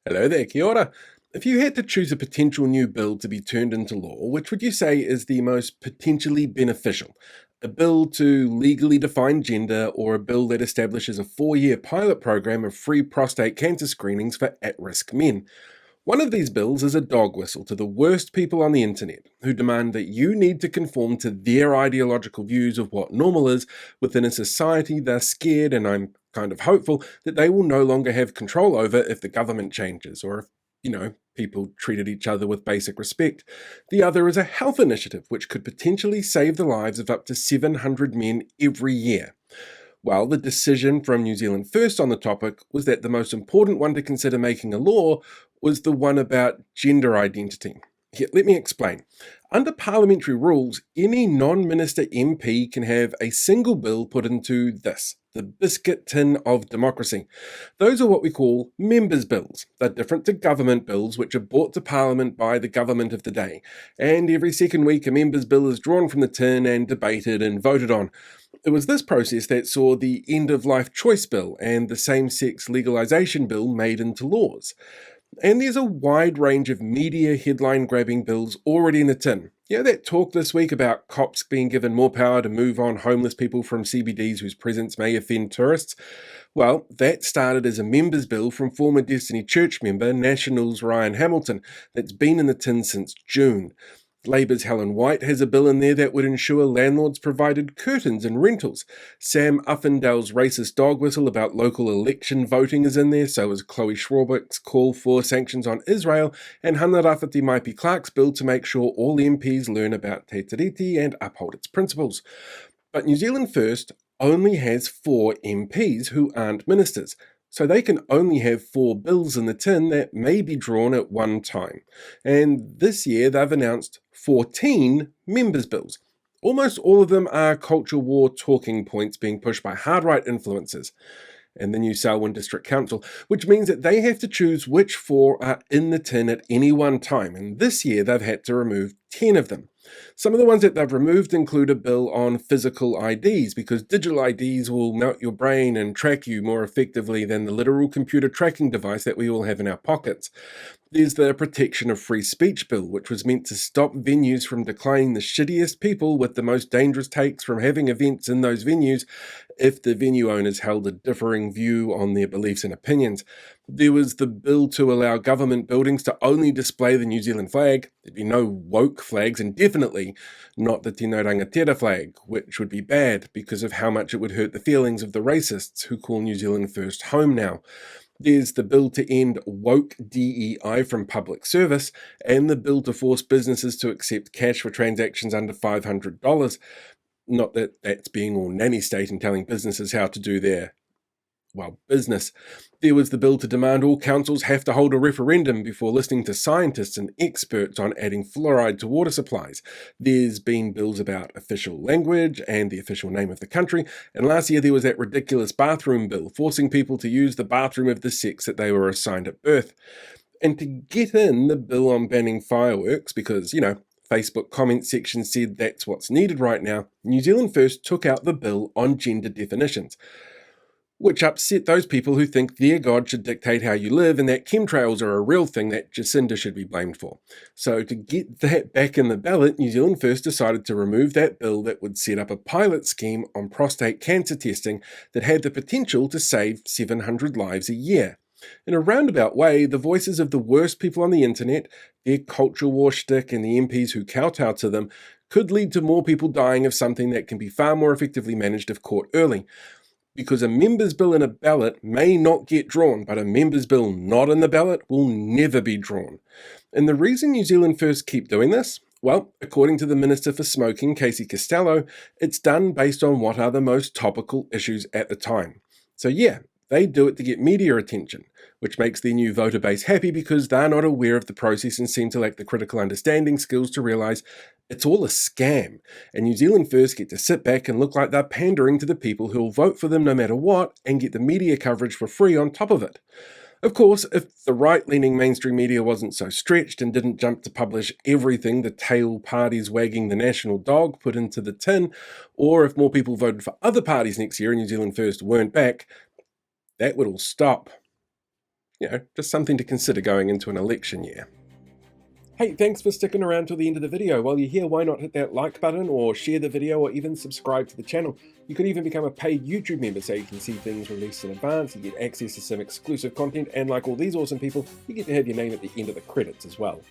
Hello there, kia ora. If you had to choose a potential new bill to be turned into law, which would you say is the most potentially beneficial? A bill to legally define gender, or a bill that establishes a 4-year pilot program of free prostate cancer screenings for at risk men? One of these bills is a dog whistle to the worst people on the internet, who demand that you need to conform to their ideological views of what normal is within a society they're scared, and I'm kind of hopeful that they will no longer have control over if the government changes, or if, people treated each other with basic respect. The other is a health initiative, which could potentially save the lives of up to 700 men every year. Well, the decision from New Zealand First on the topic was that the most important one to consider making a law was the one about gender identity. Here, let me explain. Under parliamentary rules, any non-minister MP can have a single bill put into the Biscuit Tin of Democracy. Those are what we call members' bills. They're different to government bills, which are brought to Parliament by the government of the day. And every second week, a member's bill is drawn from the tin and debated and voted on. It was this process that saw the End of Life Choice Bill and the Same Sex Legalisation Bill made into laws. And there's a wide range of media headline grabbing bills already in the tin. That talk this week about cops being given more power to move on homeless people from CBDs whose presence may offend tourists. Well, that started as a members' bill from former Destiny Church member National's Ryan Hamilton that's been in the tin since June. Labour's Helen White has a bill in there that would ensure landlords provided curtains and rentals. Sam Uffindale's racist dog whistle about local election voting is in there, so is Chloe Schwarbrick's call for sanctions on Israel, and Hana Rafati Maipi Clark's bill to make sure all MPs learn about Te Tiriti and uphold its principles. But New Zealand First only has 4 MPs who aren't ministers, so they can only have 4 bills in the tin that may be drawn at one time. And this year they've announced 14 members' bills. Almost all of them are culture war talking points being pushed by hard-right influencers and the New Selwyn District Council, which means that they have to choose which 4 are in the tin at any one time, and this year they've had to remove 10 of them. Some of the ones that they've removed include a bill on physical IDs, because digital IDs will melt your brain and track you more effectively than the literal computer tracking device that we all have in our pockets. There's the Protection of Free Speech Bill, which was meant to stop venues from declining the shittiest people with the most dangerous takes from having events in those venues if the venue owners held a differing view on their beliefs and opinions. There was the bill to allow government buildings to only display the New Zealand flag. There'd be no woke flags, and definitely not the Tino Rangatira flag, which would be bad because of how much it would hurt the feelings of the racists who call New Zealand First home now. There's the bill to end woke DEI from public service, and the bill to force businesses to accept cash for transactions under $500. Not that that's being all nanny state and telling businesses how to do their, business. There was the bill to demand all councils have to hold a referendum before listening to scientists and experts on adding fluoride to water supplies. There's been bills about official language and the official name of the country. And last year there was that ridiculous bathroom bill, forcing people to use the bathroom of the sex that they were assigned at birth. And to get in the bill on banning fireworks, because, Facebook comment section said that's what's needed right now, New Zealand First took out the bill on gender definitions, which upset those people who think their God should dictate how you live and that chemtrails are a real thing that Jacinda should be blamed for. So to get that back in the ballot, New Zealand First decided to remove that bill that would set up a pilot scheme on prostate cancer testing that had the potential to save 700 lives a year. In a roundabout way, the voices of the worst people on the internet, their culture war shtick, and the MPs who kowtow to them could lead to more people dying of something that can be far more effectively managed if caught early. Because a member's bill in a ballot may not get drawn, but a member's bill not in the ballot will never be drawn. And the reason New Zealand First keep doing this? Well, according to the Minister for Smoking, Casey Costello, it's done based on what are the most topical issues at the time. So they do it to get media attention, which makes their new voter base happy because they're not aware of the process and seem to lack the critical understanding skills to realise it's all a scam, and New Zealand First get to sit back and look like they're pandering to the people who will vote for them no matter what and get the media coverage for free on top of it. Of course, if the right-leaning mainstream media wasn't so stretched and didn't jump to publish everything the tail parties wagging the national dog put into the tin, or if more people voted for other parties next year and New Zealand First weren't back, that would all stop. Just something to consider going into an election year. Hey, thanks for sticking around till the end of the video. While you're here, why not hit that like button or share the video or even subscribe to the channel. You could even become a paid YouTube member so you can see things released in advance, you get access to some exclusive content, and like all these awesome people, you get to have your name at the end of the credits as well.